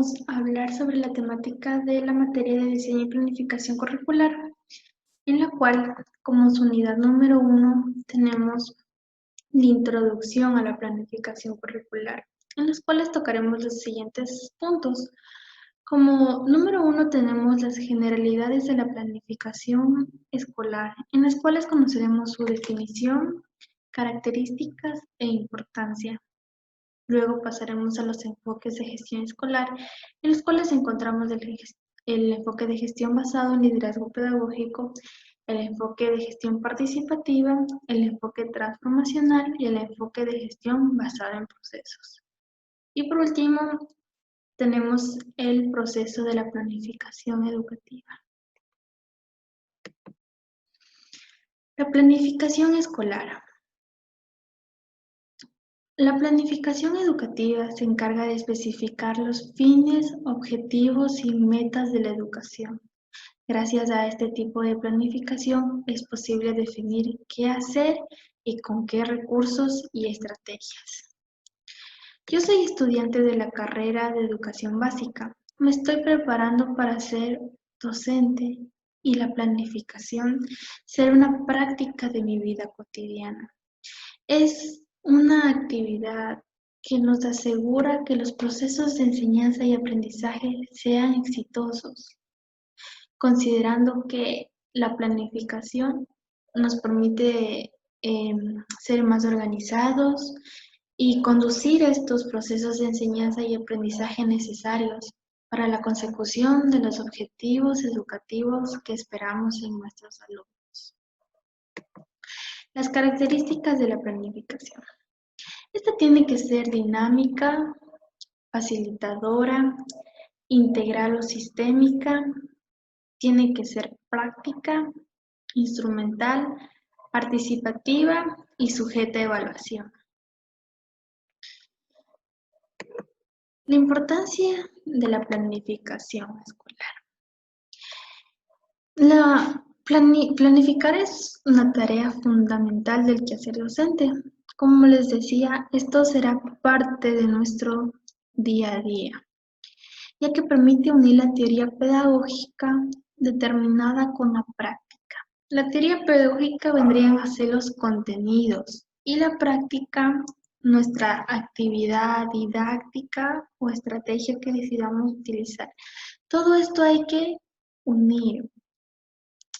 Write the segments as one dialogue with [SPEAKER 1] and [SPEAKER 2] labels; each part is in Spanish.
[SPEAKER 1] vamos a hablar sobre la temática de la materia de diseño y planificación curricular, en la cual, como su unidad número 1, tenemos la introducción a la planificación curricular, en los cuales tocaremos los siguientes puntos. Como número 1 tenemos las generalidades de la planificación escolar, en las cuales conoceremos su definición, características e importancia. Luego pasaremos a los enfoques de gestión escolar, en los cuales encontramos el enfoque de gestión basado en liderazgo pedagógico, el enfoque de gestión participativa, el enfoque transformacional y el enfoque de gestión basado en procesos. Y por último, tenemos el proceso de la planificación educativa. La planificación escolar. La planificación educativa se encarga de especificar los fines, objetivos y metas de la educación. Gracias a este tipo de planificación es posible definir qué hacer y con qué recursos y estrategias. Yo soy estudiante de la carrera de educación básica. Me estoy preparando para ser docente y la planificación será una práctica de mi vida cotidiana. Es una actividad que nos asegura que los procesos de enseñanza y aprendizaje sean exitosos, considerando que la planificación nos permite ser más organizados y conducir estos procesos de enseñanza y aprendizaje necesarios para la consecución de los objetivos educativos que esperamos en nuestros alumnos. Las características de la planificación. Esta tiene que ser dinámica, facilitadora, integral o sistémica, tiene que ser práctica, instrumental, participativa y sujeta a evaluación. La importancia de la planificación escolar. Planificar es una tarea fundamental del quehacer docente. Como les decía, esto será parte de nuestro día a día, ya que permite unir la teoría pedagógica determinada con la práctica. La teoría pedagógica vendrían a ser los contenidos y la práctica nuestra actividad didáctica o estrategia que decidamos utilizar. Todo esto hay que unir.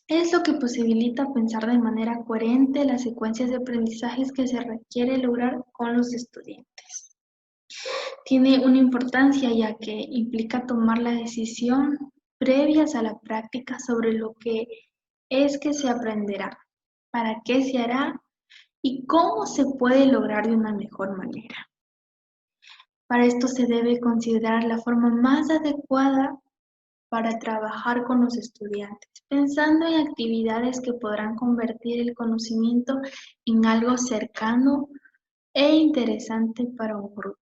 [SPEAKER 1] Es lo que posibilita pensar de manera coherente las secuencias de aprendizajes que se requiere lograr con los estudiantes. Tiene una importancia ya que implica tomar la decisión previas a la práctica sobre lo que es que se aprenderá, para qué se hará y cómo se puede lograr de una mejor manera. Para esto se debe considerar la forma más adecuada para trabajar con los estudiantes, pensando en actividades que podrán convertir el conocimiento en algo cercano e interesante para un grupo.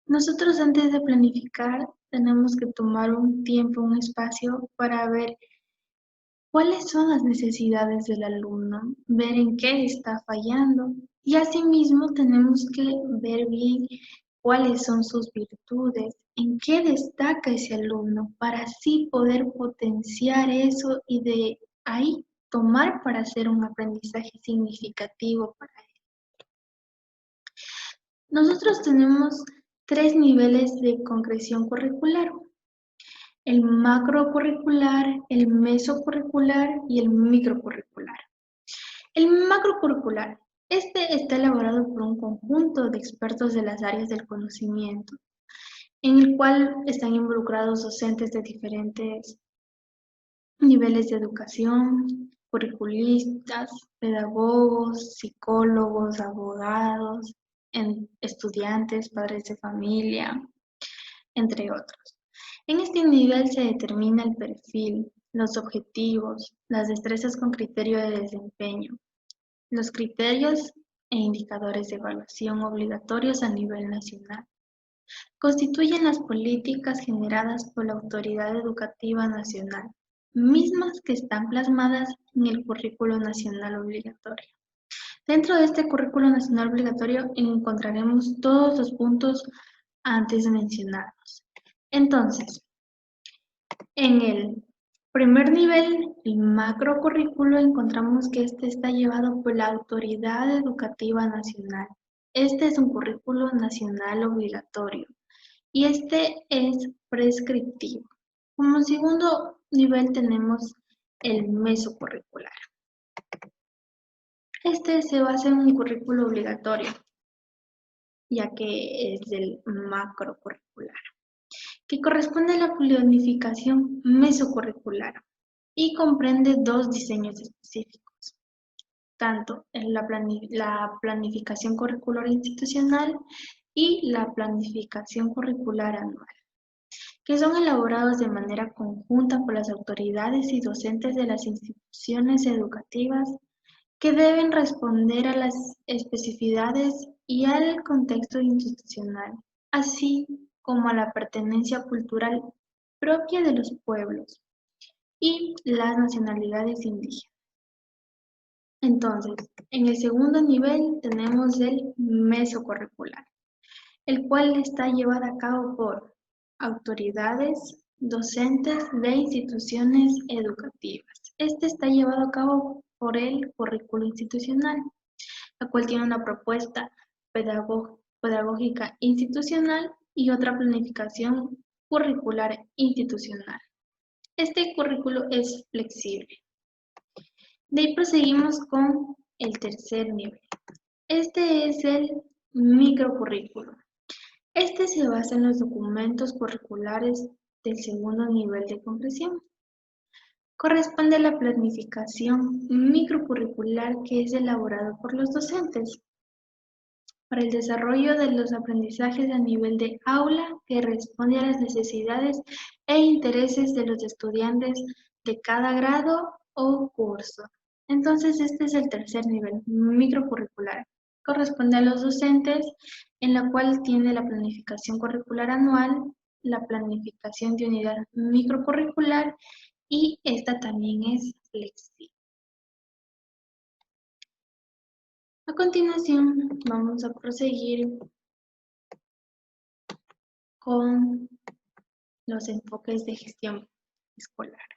[SPEAKER 1] Nosotros antes de planificar tenemos que tomar un tiempo, un espacio para ver cuáles son las necesidades del alumno, ver en qué está fallando y asimismo tenemos que ver bien cuáles son sus virtudes, en qué destaca ese alumno para así poder potenciar eso y de ahí tomar para hacer un aprendizaje significativo para él. Nosotros tenemos 3 niveles de concreción curricular: el macrocurricular, el mesocurricular y el microcurricular. El macrocurricular, este está elaborado por un conjunto de expertos de las áreas del conocimiento, en el cual están involucrados docentes de diferentes niveles de educación, curriculistas, pedagogos, psicólogos, abogados, estudiantes, padres de familia, entre otros. En este nivel se determina el perfil, los objetivos, las destrezas con criterio de desempeño, los criterios e indicadores de evaluación obligatorios a nivel nacional. Constituyen las políticas generadas por la Autoridad Educativa Nacional, mismas que están plasmadas en el Currículo Nacional Obligatorio. Dentro de este Currículo Nacional Obligatorio encontraremos todos los puntos antes mencionados. Entonces, en el primer nivel, el macrocurrículo, encontramos que este está llevado por la Autoridad Educativa Nacional. Este es un currículo nacional obligatorio y este es prescriptivo. Como segundo nivel tenemos el mesocurricular. Este se basa en un currículo obligatorio, ya que es del macrocurricular, que corresponde a la planificación mesocurricular y comprende dos diseños específicos, tanto en la planificación curricular institucional y la planificación curricular anual, que son elaborados de manera conjunta por las autoridades y docentes de las instituciones educativas que deben responder a las especificidades y al contexto institucional, así como a la pertenencia cultural propia de los pueblos y las nacionalidades indígenas. Entonces, en el segundo nivel tenemos el mesocurricular, el cual está llevado a cabo por autoridades, docentes de instituciones educativas. Este está llevado a cabo por el currículo institucional, la cual tiene una propuesta pedagógica institucional y otra planificación curricular institucional. Este currículo es flexible. De ahí proseguimos con el tercer nivel. Este es el microcurrículo. Este se basa en los documentos curriculares del segundo nivel de comprensión. Corresponde a la planificación microcurricular que es elaborado por los docentes para el desarrollo de los aprendizajes a nivel de aula que responde a las necesidades e intereses de los estudiantes de cada grado o curso. Entonces, este es el tercer nivel, microcurricular. Corresponde a los docentes, en la cual tiene la planificación curricular anual, la planificación de unidad microcurricular y esta también es flexible. A continuación, vamos a proseguir con los enfoques de gestión escolar.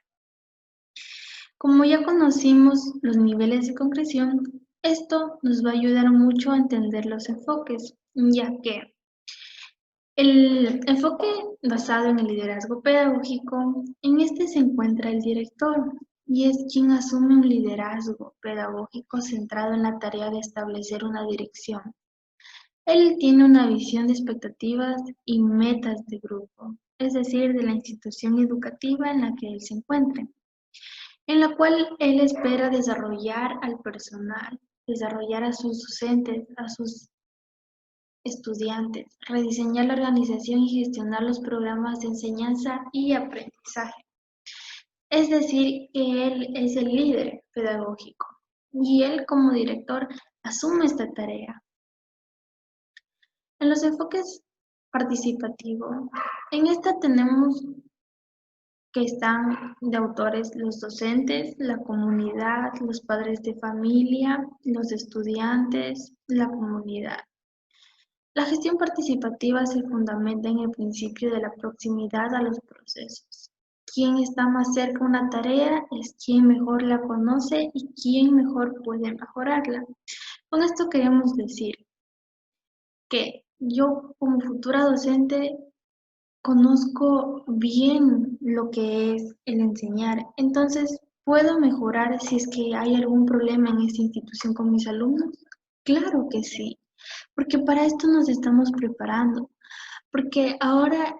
[SPEAKER 1] Como ya conocimos los niveles de concreción, esto nos va a ayudar mucho a entender los enfoques, ya que el enfoque basado en el liderazgo pedagógico, en este se encuentra el director y es quien asume un liderazgo pedagógico centrado en la tarea de establecer una dirección. Él tiene una visión de expectativas y metas de grupo, es decir, de la institución educativa en la que él se encuentre, en la cual él espera desarrollar al personal, desarrollar a sus docentes, a sus estudiantes, rediseñar la organización y gestionar los programas de enseñanza y aprendizaje. Es decir, que él es el líder pedagógico y él como director asume esta tarea. En los enfoques participativos, en esta tenemos que están de autores los docentes, la comunidad, los padres de familia, los estudiantes, la comunidad. La gestión participativa se fundamenta en el principio de la proximidad a los procesos. Quien está más cerca a una tarea es quien mejor la conoce y quien mejor puede mejorarla. Con esto queremos decir que yo como futura docente conozco bien lo que es el enseñar, entonces ¿puedo mejorar si es que hay algún problema en esta institución con mis alumnos? Claro que sí, porque para esto nos estamos preparando, porque ahora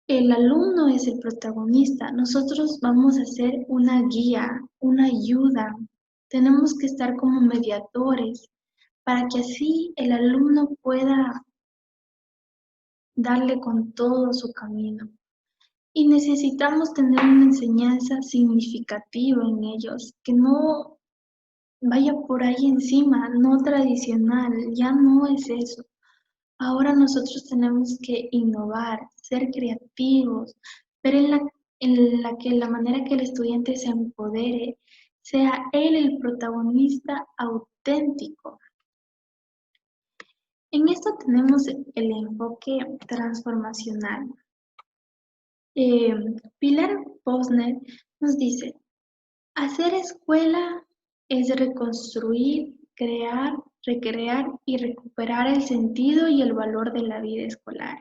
[SPEAKER 1] el alumno es el protagonista, nosotros vamos a ser una guía, una ayuda, tenemos que estar como mediadores para que así el alumno pueda darle con todo su camino. Y necesitamos tener una enseñanza significativa en ellos, que no vaya por ahí encima, no tradicional, ya no es eso. Ahora nosotros tenemos que innovar, ser creativos, ver en la que la manera que el estudiante se empodere, sea él el protagonista auténtico. En esto tenemos el enfoque transformacional. Pilar Posner nos dice, hacer escuela es reconstruir, crear, recrear y recuperar el sentido y el valor de la vida escolar.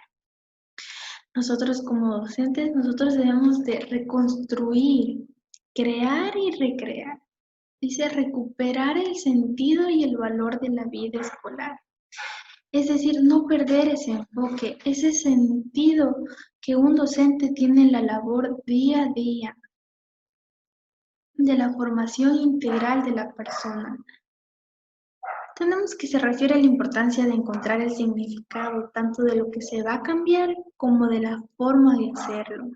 [SPEAKER 1] Nosotros como docentes, nosotros debemos de reconstruir, crear y recrear. Dice recuperar el sentido y el valor de la vida escolar. Es decir, no perder ese enfoque, ese sentido que un docente tiene en la labor día a día de la formación integral de la persona. Tenemos que se refiere a la importancia de encontrar el significado tanto de lo que se va a cambiar como de la forma de hacerlo.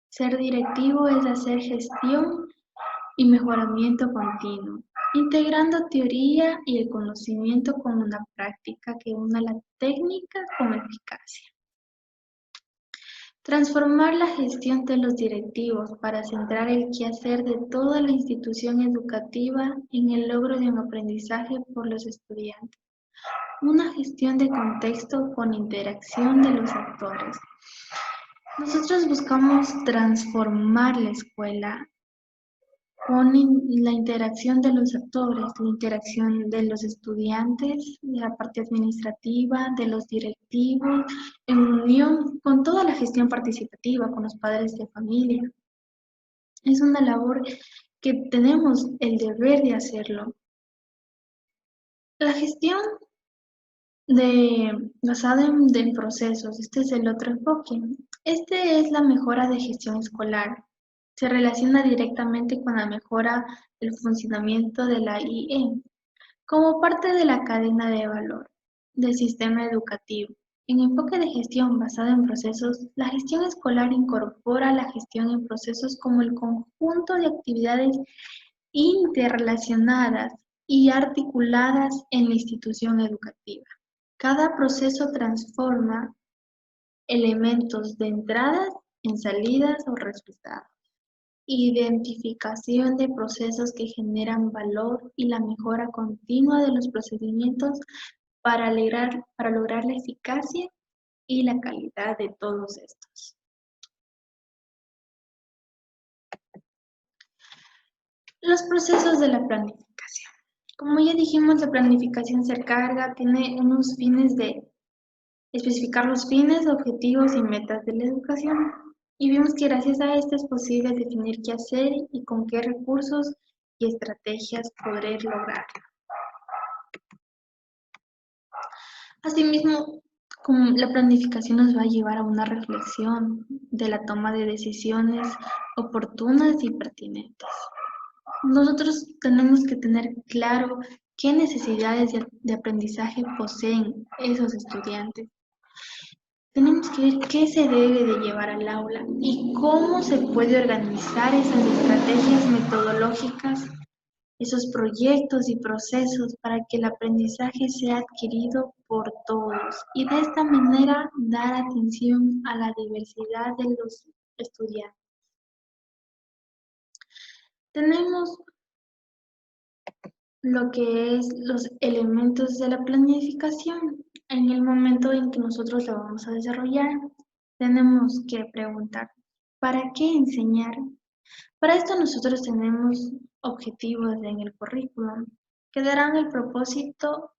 [SPEAKER 1] Ser directivo es hacer gestión y mejoramiento continuo, integrando teoría y el conocimiento con una práctica que una la técnica con eficacia. Transformar la gestión de los directivos para centrar el quehacer de toda la institución educativa en el logro de un aprendizaje por los estudiantes. Una gestión de contexto con interacción de los actores. Nosotros buscamos transformar la escuela con la interacción de los actores, la interacción de los estudiantes, de la parte administrativa, de los directivos, en unión con toda la gestión participativa, con los padres de familia. Es una labor que tenemos el deber de hacerlo. La gestión basada en procesos, este es el otro enfoque. Este es la mejora de gestión escolar. Se relaciona directamente con la mejora del funcionamiento de la IE como parte de la cadena de valor del sistema educativo. En enfoque de gestión basado en procesos, la gestión escolar incorpora la gestión en procesos como el conjunto de actividades interrelacionadas y articuladas en la institución educativa. Cada proceso transforma elementos de entradas en salidas o resultados. Identificación de procesos que generan valor y la mejora continua de los procedimientos para lograr la eficacia y la calidad de todos estos. Los procesos de la planificación. Como ya dijimos, la planificación se encarga, tiene unos fines de especificar los fines, objetivos y metas de la educación. Y vimos que gracias a esto es posible definir qué hacer y con qué recursos y estrategias poder lograrlo. Asimismo, la planificación nos va a llevar a una reflexión de la toma de decisiones oportunas y pertinentes. Nosotros tenemos que tener claro qué necesidades de aprendizaje poseen esos estudiantes. Tenemos que ver qué se debe de llevar al aula y cómo se puede organizar esas estrategias metodológicas, esos proyectos y procesos para que el aprendizaje sea adquirido por todos y de esta manera dar atención a la diversidad de los estudiantes. Tenemos lo que es los elementos de la planificación. En el momento en que nosotros lo vamos a desarrollar, tenemos que preguntar, ¿para qué enseñar? Para esto nosotros tenemos objetivos en el currículum que darán el propósito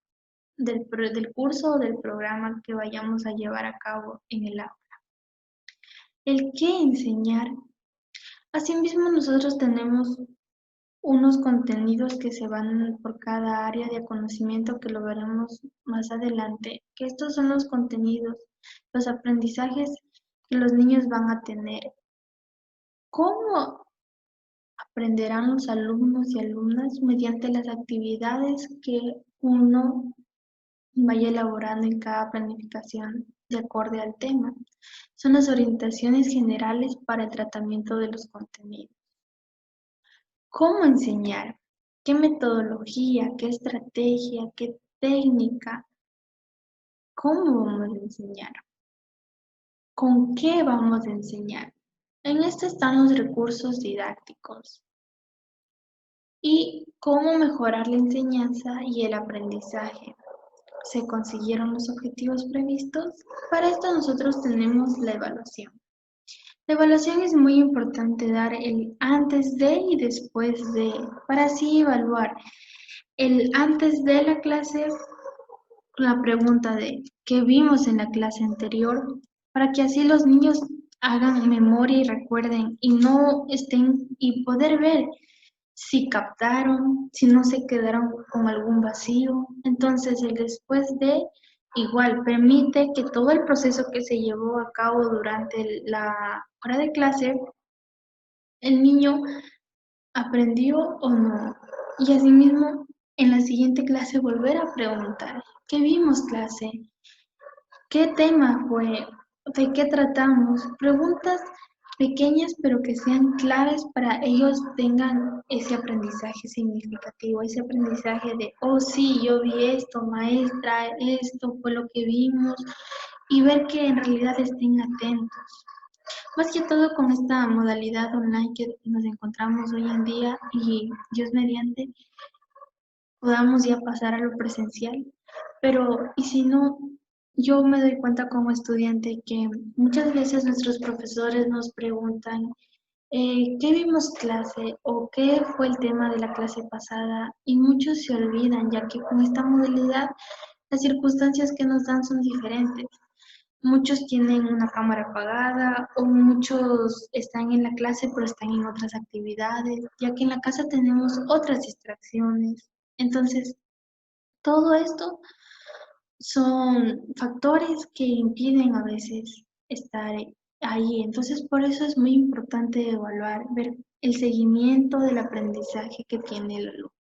[SPEAKER 1] del curso o del programa que vayamos a llevar a cabo en el aula. El qué enseñar. Asimismo, nosotros tenemos unos contenidos que se van por cada área de conocimiento que lo veremos más adelante, que estos son los contenidos, los aprendizajes que los niños van a tener. ¿Cómo aprenderán los alumnos y alumnas mediante las actividades que uno vaya elaborando en cada planificación de acuerdo al tema? Son las orientaciones generales para el tratamiento de los contenidos. ¿Cómo enseñar? ¿Qué metodología? ¿Qué estrategia? ¿Qué técnica? ¿Cómo vamos a enseñar? ¿Con qué vamos a enseñar? En esto están los recursos didácticos. ¿Y cómo mejorar la enseñanza y el aprendizaje? ¿Se consiguieron los objetivos previstos? Para esto nosotros tenemos la evaluación. La evaluación es muy importante dar el antes de y después de, para así evaluar el antes de la clase, la pregunta de qué vimos en la clase anterior, para que así los niños hagan memoria y recuerden y no estén y poder ver si captaron, si no se quedaron con algún vacío. Entonces el después de igual permite que todo el proceso que se llevó a cabo durante la hora de clase, el niño aprendió o no. Y asimismo, en la siguiente clase volver a preguntar, ¿qué vimos clase? ¿Qué tema fue? ¿De qué tratamos? Preguntas pequeñas pero que sean claves para ellos tengan ese aprendizaje significativo, ese aprendizaje de, oh sí, yo vi esto, maestra, esto fue lo que vimos, y ver que en realidad estén atentos. Más que todo con esta modalidad online que nos encontramos hoy en día y Dios mediante podamos ya pasar a lo presencial. Pero, ¿y si no? Yo me doy cuenta como estudiante que muchas veces nuestros profesores nos preguntan, ¿qué vimos clase o qué fue el tema de la clase pasada? Y muchos se olvidan, ya que con esta modalidad las circunstancias que nos dan son diferentes. Muchos tienen una cámara apagada o muchos están en la clase pero están en otras actividades, ya que en la casa tenemos otras distracciones. Entonces, todo esto son factores que impiden a veces estar ahí. Entonces, por eso es muy importante evaluar, ver el seguimiento del aprendizaje que tiene el alumno.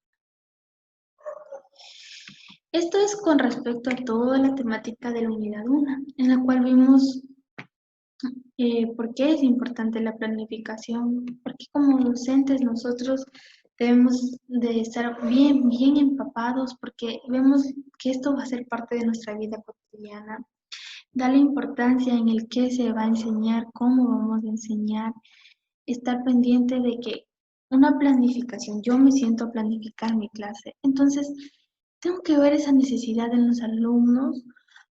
[SPEAKER 1] Esto es con respecto a toda la temática de la unidad 1, en la cual vimos por qué es importante la planificación, porque como docentes nosotros debemos de estar bien empapados, porque vemos que esto va a ser parte de nuestra vida cotidiana. Darle importancia en el qué se va a enseñar, cómo vamos a enseñar, estar pendiente de que una planificación, yo me siento a planificar mi clase, entonces tengo que ver esa necesidad en los alumnos,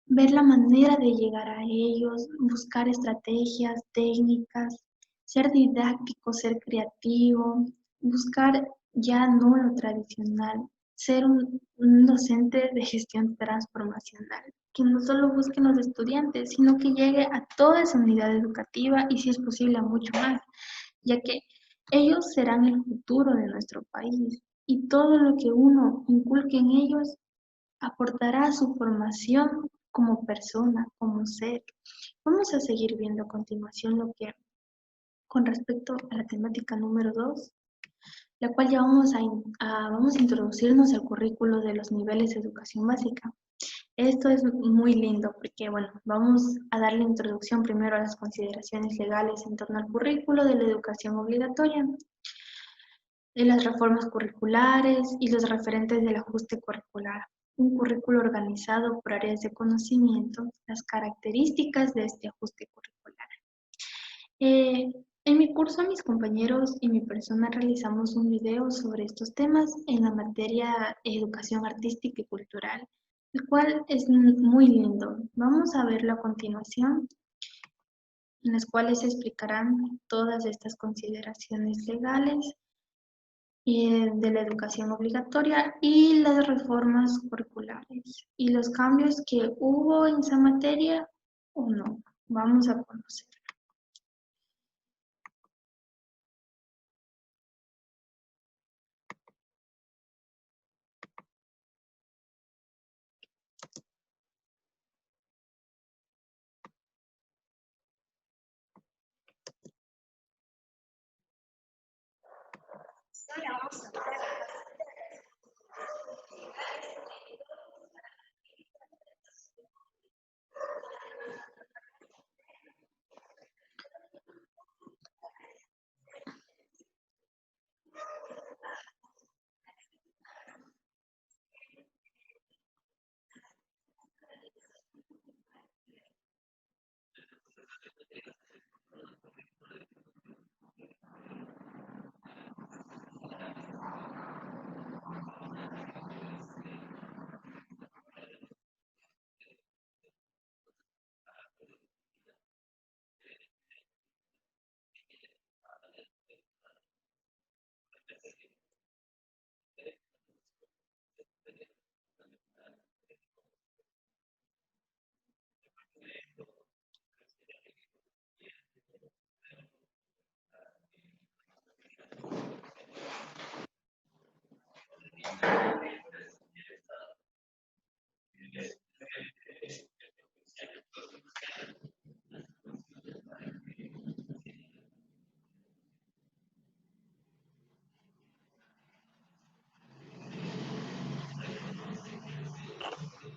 [SPEAKER 1] ver la manera de llegar a ellos, buscar estrategias, técnicas, ser didáctico, ser creativo, buscar ya no lo tradicional, ser un docente de gestión transformacional, que no solo busquen los estudiantes, sino que llegue a toda esa unidad educativa y si es posible a mucho más, ya que ellos serán el futuro de nuestro país y todo lo que uno inculque en ellos aportará a su formación como persona, como ser. Vamos a seguir viendo a continuación lo que con respecto a la temática número 2, la cual ya vamos a introducirnos al currículo de los niveles de educación básica. Esto es muy lindo porque, bueno, vamos a dar la introducción primero a las consideraciones legales en torno al currículo de la educación obligatoria, de las reformas curriculares y los referentes del ajuste curricular. Un currículo organizado por áreas de conocimiento, las características de este ajuste curricular. Eh, en mi curso, mis compañeros y mi persona realizamos un video sobre estos temas en la materia educación artística y cultural, el cual es muy lindo. Vamos a verlo a continuación, en las cuales se explicarán todas estas consideraciones legales de la educación obligatoria y las reformas curriculares y los cambios que hubo en esa materia o no. Vamos a conocer.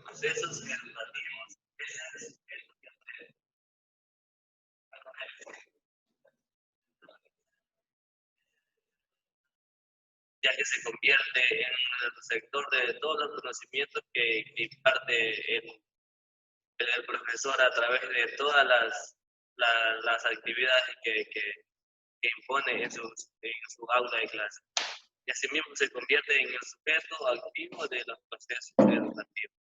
[SPEAKER 2] Procesos educativos, ya que se convierte en el sector de todos los conocimientos que imparte el profesor a través de todas las actividades que impone en su aula de clase. Y asimismo se convierte en el sujeto activo de los procesos educativos.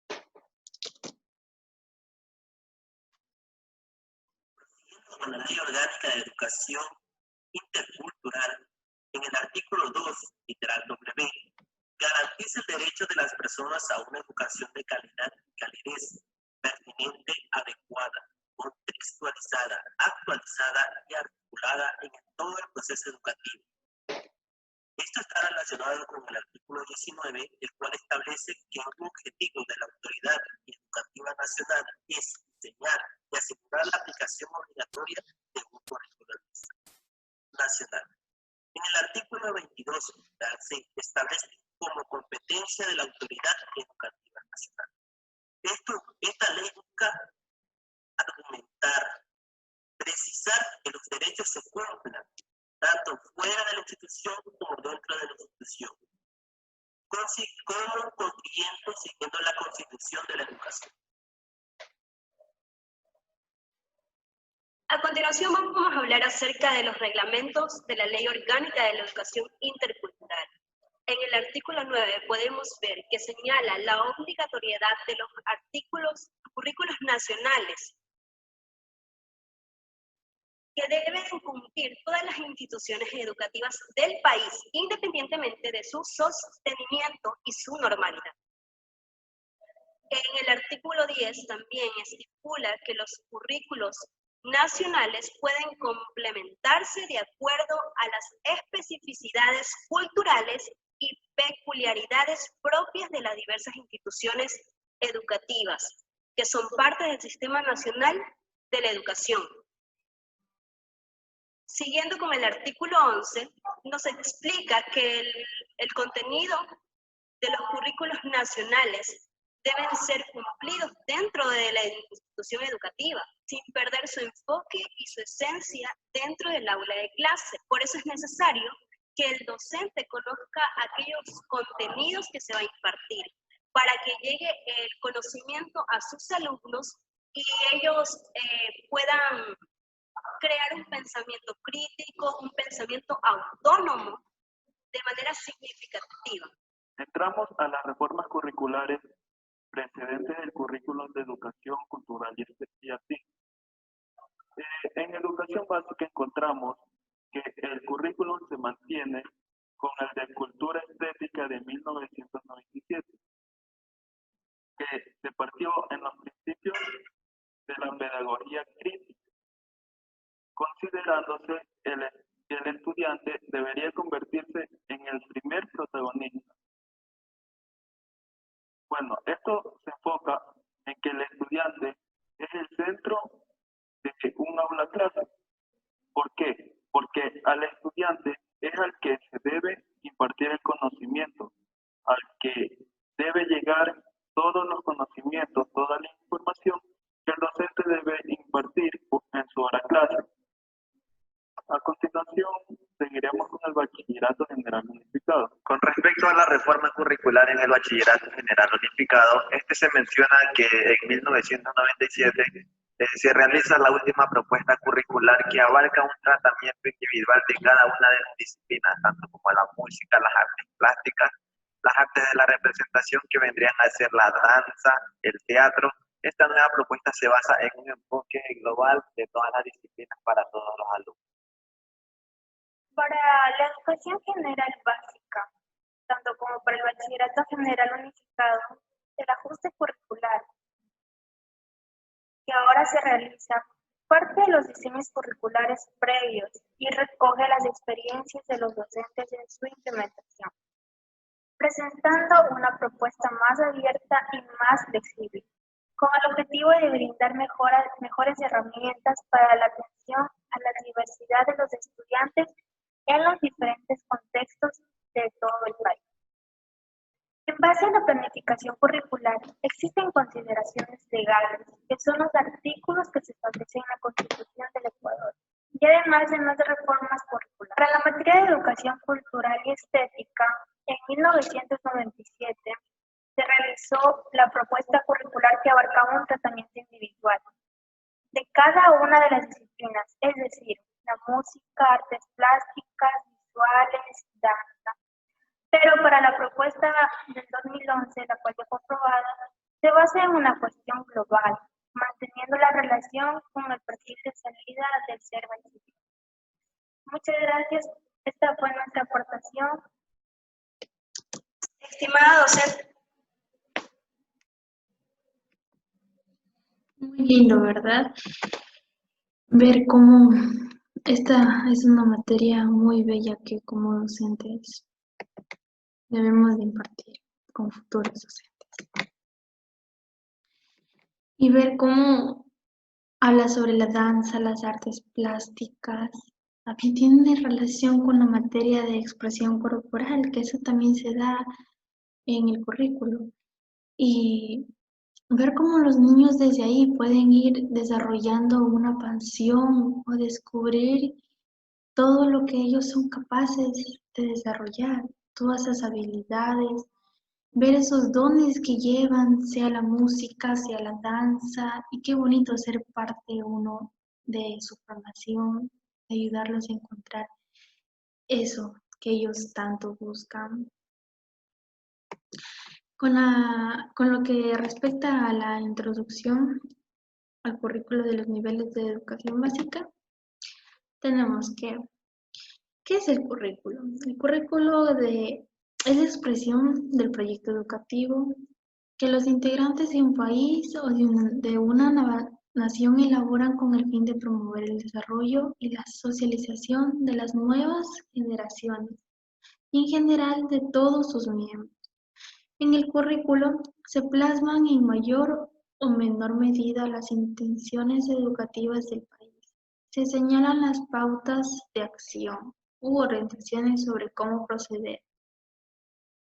[SPEAKER 2] Con la Ley Orgánica de Educación Intercultural, en el artículo 2, literal W, garantiza el derecho de las personas a una educación de calidad y calidez, pertinente, adecuada, contextualizada, actualizada y articulada en todo el proceso educativo. Esto está relacionado con el artículo 19, el cual establece que un objetivo de la Autoridad Educativa Nacional es diseñar y asegurar la aplicación obligatoria de un currículo nacional. En el artículo 22, se establece como competencia de la Autoridad Educativa Nacional. Esta ley busca argumentar, precisar que los derechos se cumplan, tanto fuera de la institución como dentro de la institución, como contribuyendo siguiendo la Constitución de la Educación.
[SPEAKER 3] A continuación vamos a hablar acerca de los reglamentos de la Ley Orgánica de la Educación Intercultural. En el artículo 9 podemos ver que señala la obligatoriedad de los currículos nacionales que deben cumplir todas las instituciones educativas del país, independientemente de su sostenimiento y su normalidad. En el artículo 10 también estipula que los currículos nacionales pueden complementarse de acuerdo a las especificidades culturales y peculiaridades propias de las diversas instituciones educativas, que son parte del Sistema Nacional de la Educación. Siguiendo con el artículo 11, nos explica que el contenido de los currículos nacionales deben ser cumplidos dentro de la institución educativa, sin perder su enfoque y su esencia dentro del aula de clase. Por eso es necesario que el docente conozca aquellos contenidos que se va a impartir, para que llegue el conocimiento a sus alumnos y ellos puedan crear un pensamiento crítico, un pensamiento autónomo de manera significativa.
[SPEAKER 4] Entramos a las reformas curriculares precedentes del currículum de educación cultural y así. En educación básica encontramos que el currículum se mantiene con el de cultura estética de 1997, que se partió en los principios de la pedagogía crítica, considerándose que el estudiante debería convertirse en el primer protagonista. Bueno, esto se enfoca en que el estudiante es el centro de un aula clase. ¿Por qué? Porque al estudiante es al que se debe impartir el conocimiento, al que debe llegar todos los conocimientos, toda la información que el docente debe impartir en su hora clase. A continuación, seguiremos con el bachillerato general unificado.
[SPEAKER 2] Con respecto a la reforma curricular en el bachillerato general unificado, se menciona que en 1997 se realiza la última propuesta curricular que abarca un tratamiento individual de cada una de las disciplinas, tanto como la música, las artes plásticas, las artes de la representación que vendrían a ser la danza, el teatro. Esta nueva propuesta se basa en un enfoque global de todas las disciplinas para todos los alumnos.
[SPEAKER 5] Para la educación general básica, tanto como para el bachillerato general unificado, el ajuste curricular, que ahora se realiza, parte de los diseños curriculares previos y recoge las experiencias de los docentes en su implementación. presentando una propuesta más abierta y más flexible, con el objetivo de brindar mejores herramientas para la atención a la diversidad de los estudiantes en los diferentes contextos de todo el país. En base a la planificación curricular, existen consideraciones legales, que son los artículos que se establecen en la Constitución del Ecuador, y además de más reformas curriculares. Para la materia de educación cultural y estética, en 1997 se realizó la propuesta curricular que abarcaba un tratamiento individual de cada una de las disciplinas, es decir, la música, artes plásticas, visuales, danza. Pero para la propuesta del 2011, la cual ya fue aprobada, se basa en una cuestión global, manteniendo la relación con el perfil de salida del ser beneficiario. Muchas gracias. Esta fue nuestra aportación.
[SPEAKER 3] Estimada docente.
[SPEAKER 1] Muy lindo, ¿verdad? Ver cómo esta es una materia muy bella que como docentes debemos de impartir con futuros docentes. Y ver cómo habla sobre la danza, las artes plásticas, también tiene relación con la materia de expresión corporal, que eso también se da en el currículo. Y ver cómo los niños desde ahí pueden ir desarrollando una pasión o descubrir todo lo que ellos son capaces de desarrollar, todas esas habilidades, ver esos dones que llevan, sea la música, sea la danza, y qué bonito ser parte uno de su formación, ayudarlos a encontrar eso que ellos tanto buscan. Con lo que respecta a la introducción al currículo de los niveles de educación básica, tenemos que, ¿qué es el currículo? El currículo es la expresión del proyecto educativo que los integrantes de un país o de una nación elaboran con el fin de promover el desarrollo y la socialización de las nuevas generaciones y en general de todos sus miembros. En el currículo se plasman en mayor o menor medida las intenciones educativas del país. Se señalan las pautas de acción u orientaciones sobre cómo proceder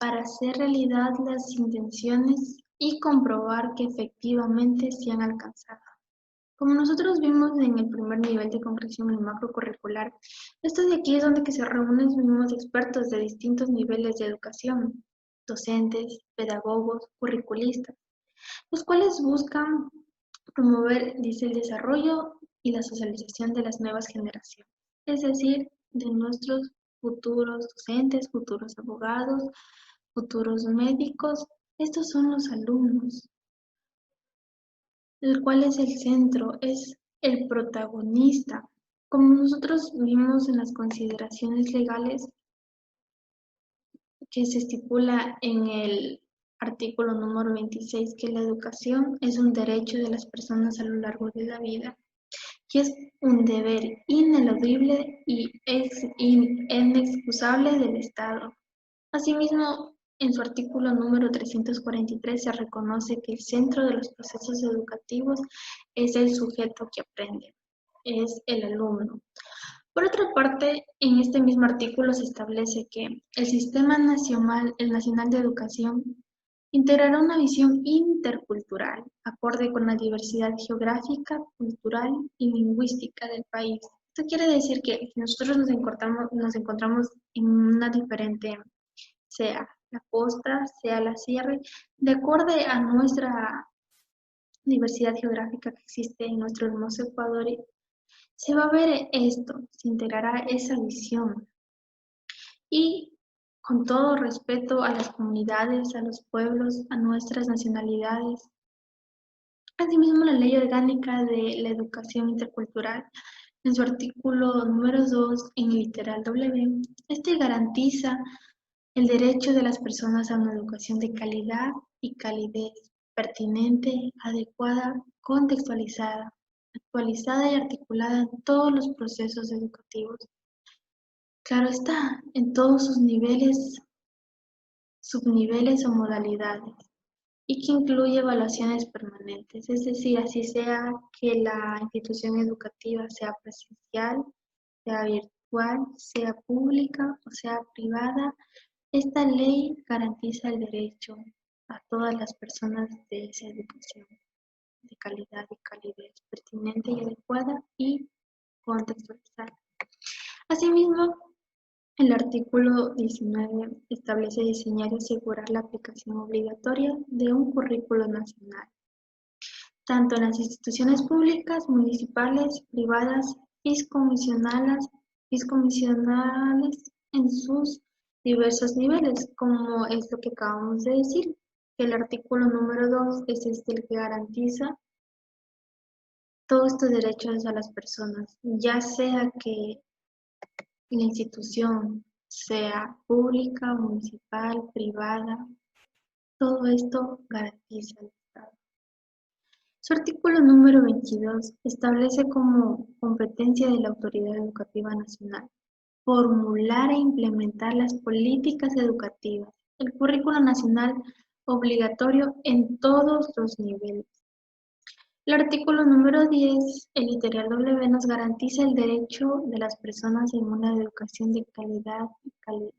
[SPEAKER 1] para hacer realidad las intenciones y comprobar que efectivamente se han alcanzado. Como nosotros vimos en el primer nivel de concreción, el macrocurricular, esto de aquí es donde se reúnen los mismos expertos de distintos niveles de educación, docentes, pedagogos, curriculistas, los cuales buscan promover, dice, el desarrollo y la socialización de las nuevas generaciones, es decir, de nuestros futuros docentes, futuros abogados, futuros médicos. Estos son los alumnos, el cual es el centro, es el protagonista. Como nosotros vimos en las consideraciones legales que se estipula en el artículo número 26, que la educación es un derecho de las personas a lo largo de la vida y es un deber ineludible y inexcusable del Estado. Asimismo, en su artículo número 343 se reconoce que el centro de los procesos educativos es el sujeto que aprende, es el alumno. Por otra parte, en este mismo artículo se establece que el Sistema Nacional de Educación integrará una visión intercultural, acorde con la diversidad geográfica, cultural y lingüística del país. Esto quiere decir que si nosotros nos encontramos en una diferente, sea la costa, sea la sierra, de acuerdo a nuestra diversidad geográfica que existe en nuestro hermoso Ecuador, se va a ver esto, se integrará esa visión. Y con todo respeto a las comunidades, a los pueblos, a nuestras nacionalidades. Asimismo, la Ley Orgánica de la Educación Intercultural, en su artículo número 2, en el literal W, este garantiza el derecho de las personas a una educación de calidad y calidez, pertinente, adecuada, contextualizada, actualizada y articulada en todos los procesos educativos. Claro está, en todos sus niveles subniveles o modalidades, y que incluye evaluaciones permanentes, es decir, así sea que la institución educativa sea presencial, sea virtual, sea pública o sea privada. Esta ley garantiza el derecho a todas las personas de esa educación de calidad y calidez pertinente y adecuada y contextualizada. Asimismo, el artículo 19 establece diseñar y asegurar la aplicación obligatoria de un currículo nacional, tanto en las instituciones públicas, municipales, privadas, fiscomisionales en sus diversos niveles, como es lo que acabamos de decir. El artículo número 2 es el que garantiza todos estos derechos a las personas, ya sea que la institución sea pública, municipal, privada, todo esto garantiza el Estado. Su artículo número 22 establece como competencia de la Autoridad Educativa Nacional formular e implementar las políticas educativas, el currículo nacional obligatorio en todos los niveles. El artículo número 10, el literal W, nos garantiza el derecho de las personas en una educación de calidad y calidad.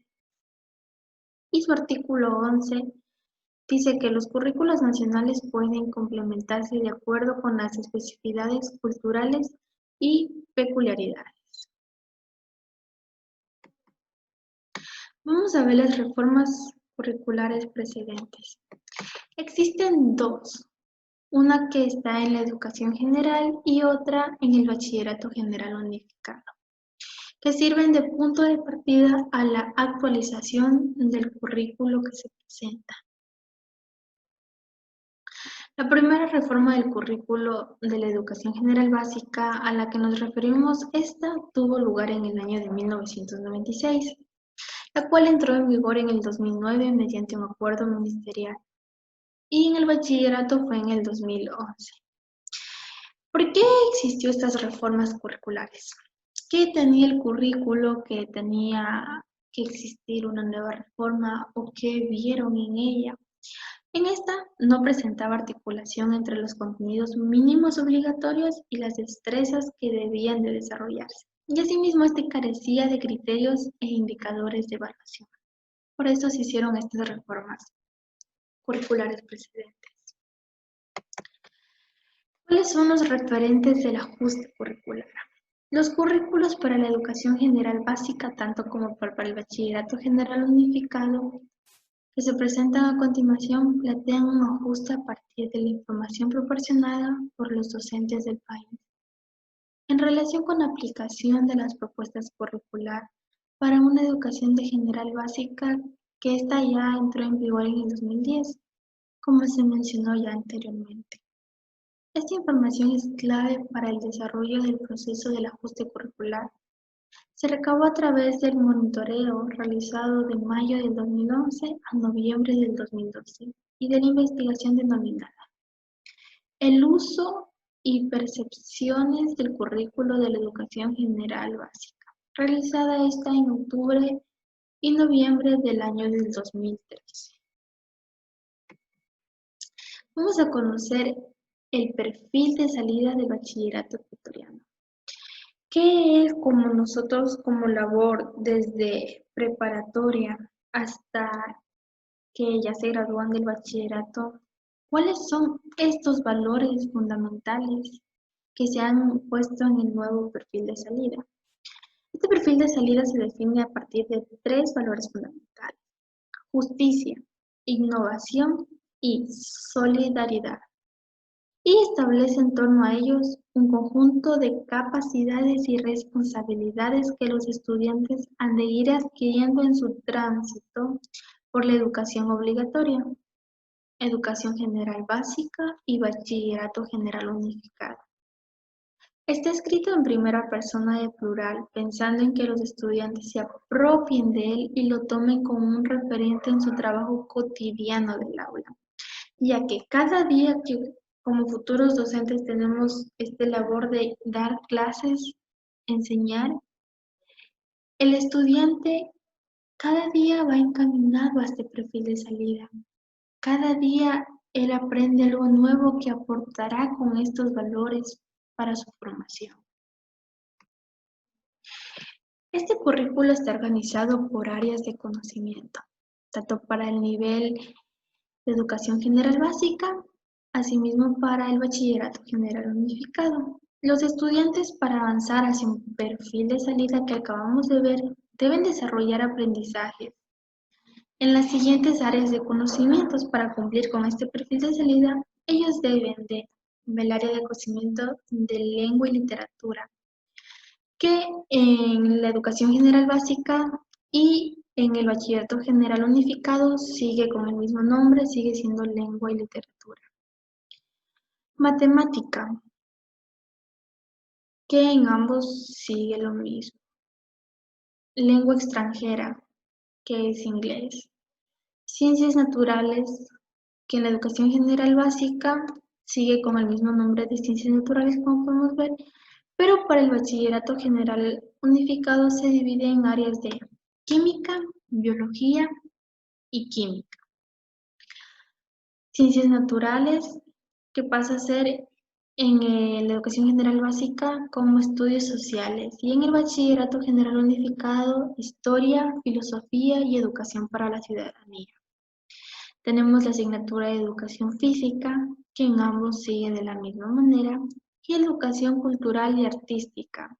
[SPEAKER 1] Y su artículo 11 dice que los currículos nacionales pueden complementarse de acuerdo con las especificidades culturales y peculiaridades. Vamos a ver las reformas curriculares precedentes. Existen dos, una que está en la educación general y otra en el bachillerato general unificado, que sirven de punto de partida a la actualización del currículo que se presenta. La primera reforma del currículo de la educación general básica a la que nos referimos, esta tuvo lugar en el año de 1996, la cual entró en vigor en el 2009 mediante un acuerdo ministerial, y en el bachillerato fue en el 2011. ¿Por qué existió estas reformas curriculares? ¿Qué tenía el currículo que tenía que existir una nueva reforma o qué vieron en ella? En esta no presentaba articulación entre los contenidos mínimos obligatorios y las destrezas que debían de desarrollarse. Y asimismo carecía de criterios e indicadores de evaluación. Por eso se hicieron estas reformas curriculares precedentes. ¿Cuáles son los referentes del ajuste curricular? Los currículos para la educación general básica, tanto como para el bachillerato general unificado, que se presentan a continuación, plantean un ajuste a partir de la información proporcionada por los docentes del país. En relación con la aplicación de las propuestas curricular para una educación de general básica, que esta ya entró en vigor en el 2010, como se mencionó ya anteriormente. Esta información es clave para el desarrollo del proceso del ajuste curricular. Se recabó a través del monitoreo realizado de mayo del 2011 a noviembre del 2012 y de la investigación denominada El uso y percepciones del currículo de la educación general básica, realizada esta en octubre y noviembre del año del 2013. Vamos a conocer el perfil de salida del bachillerato ecuatoriano. ¿Qué es como nosotros como labor desde preparatoria hasta que ya se gradúan del bachillerato? ¿Cuáles son estos valores fundamentales que se han puesto en el nuevo perfil de salida? Este perfil de salida se define a partir de 3 valores fundamentales: justicia, innovación y solidaridad, y establece en torno a ellos un conjunto de capacidades y responsabilidades que los estudiantes han de ir adquiriendo en su tránsito por la educación obligatoria, educación general básica y bachillerato general unificado. Está escrito en primera persona de plural, pensando en que los estudiantes se apropien de él y lo tomen como un referente en su trabajo cotidiano del aula, ya que cada día que como futuros docentes tenemos esta labor de dar clases, enseñar, el estudiante cada día va encaminado a este perfil de salida. Cada día él aprende algo nuevo que aportará con estos valores para su formación. Este currículo está organizado por áreas de conocimiento, tanto para el nivel de educación general básica, asimismo para el bachillerato general unificado. Los estudiantes, para avanzar hacia un perfil de salida que acabamos de ver, deben desarrollar aprendizajes en las siguientes áreas de conocimientos. Para cumplir con este perfil de salida, ellos deben del área de conocimiento de lengua y literatura, que en la educación general básica y en el bachillerato general unificado sigue con el mismo nombre, sigue siendo lengua y literatura. Matemática, que en ambos sigue lo mismo. Lengua extranjera, que es inglés. Ciencias naturales, que en la educación general básica sigue con el mismo nombre de ciencias naturales, como podemos ver, pero para el bachillerato general unificado se divide en áreas de química, biología y química. Ciencias naturales, que pasa a ser en la educación general básica como estudios sociales, y en el bachillerato general unificado, historia, filosofía y educación para la ciudadanía. Tenemos la asignatura de educación física, que en ambos sigue de la misma manera, y educación cultural y artística,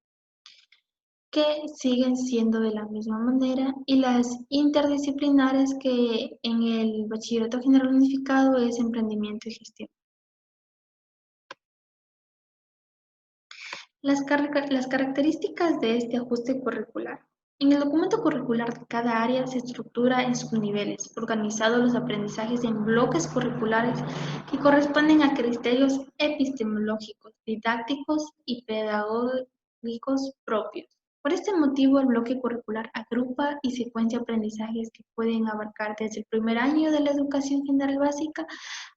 [SPEAKER 1] que siguen siendo de la misma manera, y las interdisciplinares, que en el bachillerato general unificado es emprendimiento y gestión. Las características de este ajuste curricular. En el documento curricular de cada área se estructura en subniveles, organizados los aprendizajes en bloques curriculares que corresponden a criterios epistemológicos, didácticos y pedagógicos propios. Por este motivo, el bloque curricular agrupa y secuencia aprendizajes que pueden abarcar desde el primer año de la educación general básica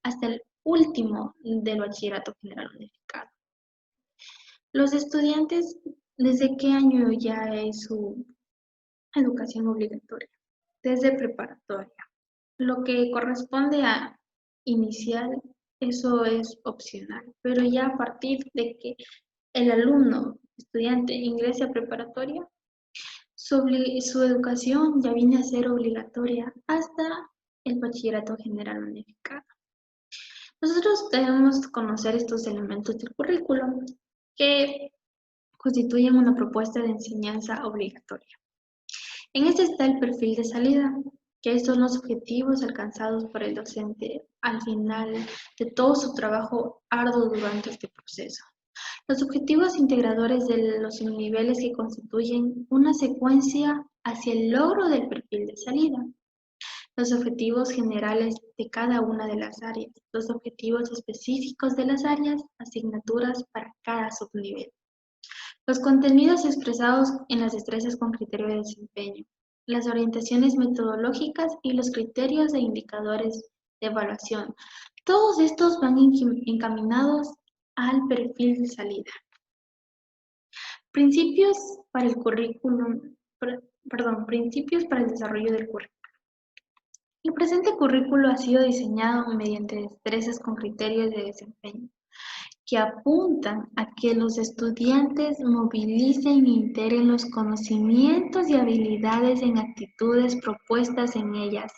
[SPEAKER 1] hasta el último del bachillerato general unificado. Los estudiantes, ¿desde qué año ya es su educación obligatoria? Desde preparatoria. Lo que corresponde a inicial, eso es opcional, pero ya a partir de que el alumno, estudiante, ingrese a preparatoria, su educación ya viene a ser obligatoria hasta el bachillerato general unificado. Nosotros debemos conocer estos elementos del currículum que constituyen una propuesta de enseñanza obligatoria. En este está el perfil de salida, que son los objetivos alcanzados por el docente al final de todo su trabajo arduo durante este proceso. Los objetivos integradores de los niveles que constituyen una secuencia hacia el logro del perfil de salida. Los objetivos generales de cada una de las áreas. Los objetivos específicos de las áreas, asignaturas para cada subnivel. Los contenidos expresados en las destrezas con criterio de desempeño, las orientaciones metodológicas y los criterios e indicadores de evaluación. Todos estos van encaminados al perfil de salida. Principios para el desarrollo del currículo. El presente currículo ha sido diseñado mediante destrezas con criterios de desempeño, que apuntan a que los estudiantes movilicen e integren los conocimientos y habilidades en actitudes propuestas en ellas,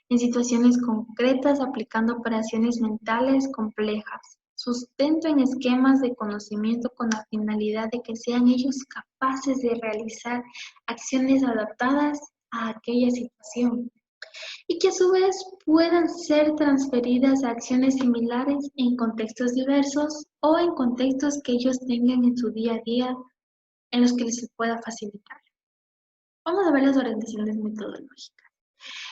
[SPEAKER 1] en situaciones concretas aplicando operaciones mentales complejas, sustento en esquemas de conocimiento con la finalidad de que sean ellos capaces de realizar acciones adaptadas a aquella situación, y que a su vez puedan ser transferidas a acciones similares en contextos diversos o en contextos que ellos tengan en su día a día en los que les pueda facilitar. Vamos a ver las orientaciones metodológicas.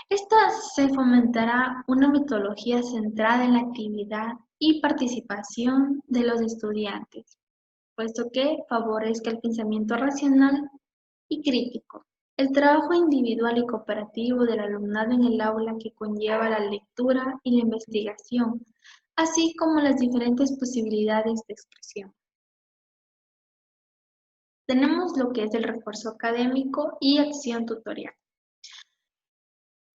[SPEAKER 1] Esta se fomentará una metodología centrada en la actividad y participación de los estudiantes, puesto que favorezca el pensamiento racional y crítico. El trabajo individual y cooperativo del alumnado en el aula, que conlleva la lectura y la investigación, así como las diferentes posibilidades de expresión. Tenemos lo que es el refuerzo académico y acción tutorial.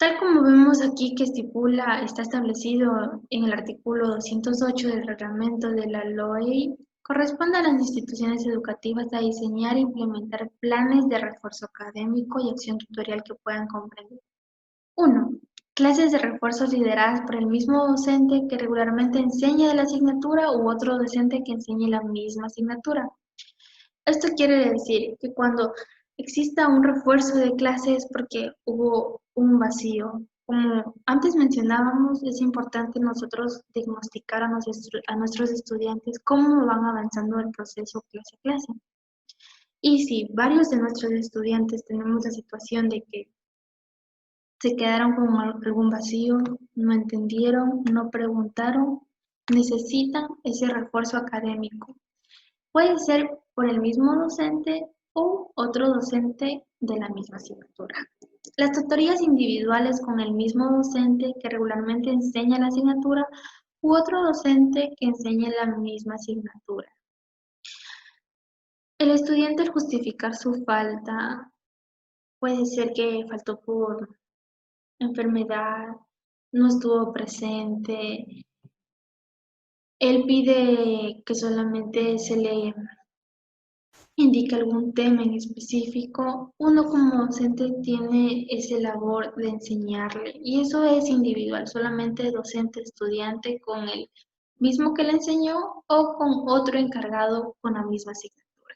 [SPEAKER 1] Tal como vemos aquí que está establecido en el artículo 208 del reglamento de la LOEI, corresponde a las instituciones educativas a diseñar e implementar planes de refuerzo académico y acción tutorial que puedan comprender. 1. Clases de refuerzos lideradas por el mismo docente que regularmente enseña de la asignatura u otro docente que enseñe la misma asignatura. Esto quiere decir que cuando exista un refuerzo de clases porque hubo un vacío, como antes mencionábamos, es importante nosotros diagnosticar a nuestros estudiantes cómo van avanzando el proceso clase a clase. Y si varios de nuestros estudiantes tenemos la situación de que se quedaron con algún vacío, no entendieron, no preguntaron, necesitan ese refuerzo académico. Puede ser por el mismo docente o otro docente de la misma asignatura. Las tutorías individuales con el mismo docente que regularmente enseña la asignatura u otro docente que enseñe la misma asignatura. El estudiante al justificar su falta puede ser que faltó por enfermedad, no estuvo presente. Él pide que solamente se le indique algún tema en específico. Uno como docente tiene esa labor de enseñarle y eso es individual, solamente docente-estudiante con el mismo que le enseñó o con otro encargado con la misma asignatura.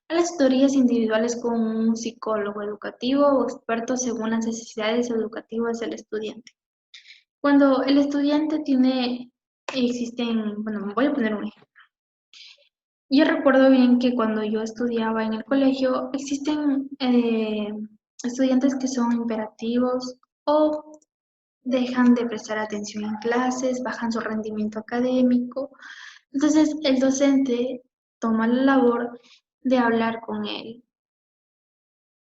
[SPEAKER 1] A las tutorías individuales con un psicólogo educativo o experto según las necesidades educativas del estudiante. Cuando el estudiante voy a poner un ejemplo. Yo recuerdo bien que cuando yo estudiaba en el colegio existen estudiantes que son imperativos o dejan de prestar atención en clases, bajan su rendimiento académico. Entonces el docente toma la labor de hablar con él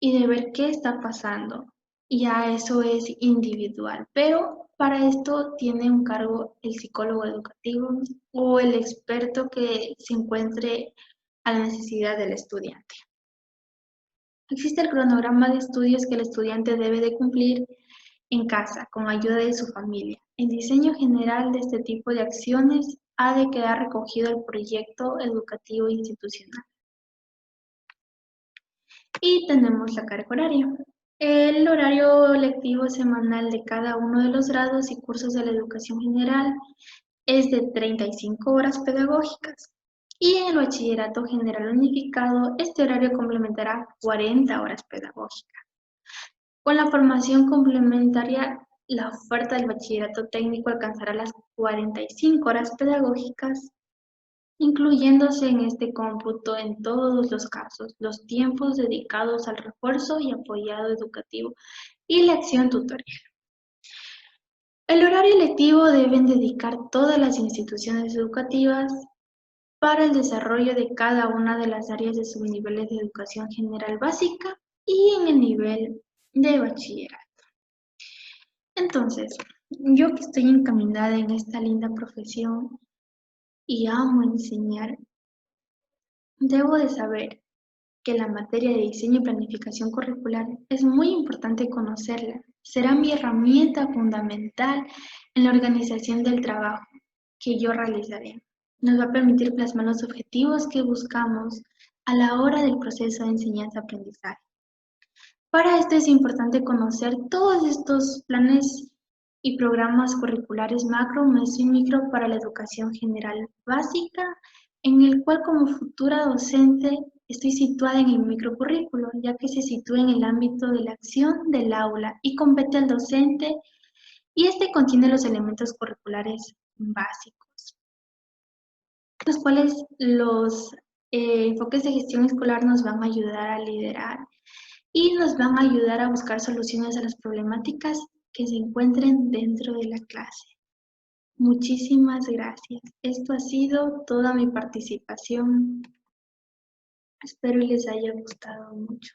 [SPEAKER 1] y de ver qué está pasando. Ya eso es individual, pero para esto tiene un cargo el psicólogo educativo o el experto que se encuentre a la necesidad del estudiante. Existe el cronograma de estudios que el estudiante debe de cumplir en casa con ayuda de su familia. El diseño general de este tipo de acciones ha de quedar recogido el proyecto educativo institucional. Y tenemos la carga horaria. El horario lectivo semanal de cada uno de los grados y cursos de la educación general es de 35 horas pedagógicas. Y en el bachillerato general unificado, este horario complementará 40 horas pedagógicas. Con la formación complementaria, la oferta del bachillerato técnico alcanzará las 45 horas pedagógicas, incluyéndose en este cómputo en todos los casos los tiempos dedicados al refuerzo y apoyado educativo y la acción tutorial. El horario lectivo deben dedicar todas las instituciones educativas para el desarrollo de cada una de las áreas de subniveles de educación general básica y en el nivel de bachillerato. Entonces, yo que estoy encaminada en esta linda profesión y amo enseñar, debo de saber que la materia de diseño y planificación curricular es muy importante conocerla. Será mi herramienta fundamental en la organización del trabajo que yo realizaré. Nos va a permitir plasmar los objetivos que buscamos a la hora del proceso de enseñanza-aprendizaje. Para esto es importante conocer todos estos planes y programas curriculares macro, meso y micro para la educación general básica, en el cual como futura docente estoy situada en el microcurrículo, ya que se sitúa en el ámbito de la acción del aula y compete al docente, y este contiene los elementos curriculares básicos, los cuales los enfoques de gestión escolar nos van a ayudar a liderar y nos van a ayudar a buscar soluciones a las problemáticas que se encuentren dentro de la clase. Muchísimas gracias. Esto ha sido toda mi participación. Espero les haya gustado mucho.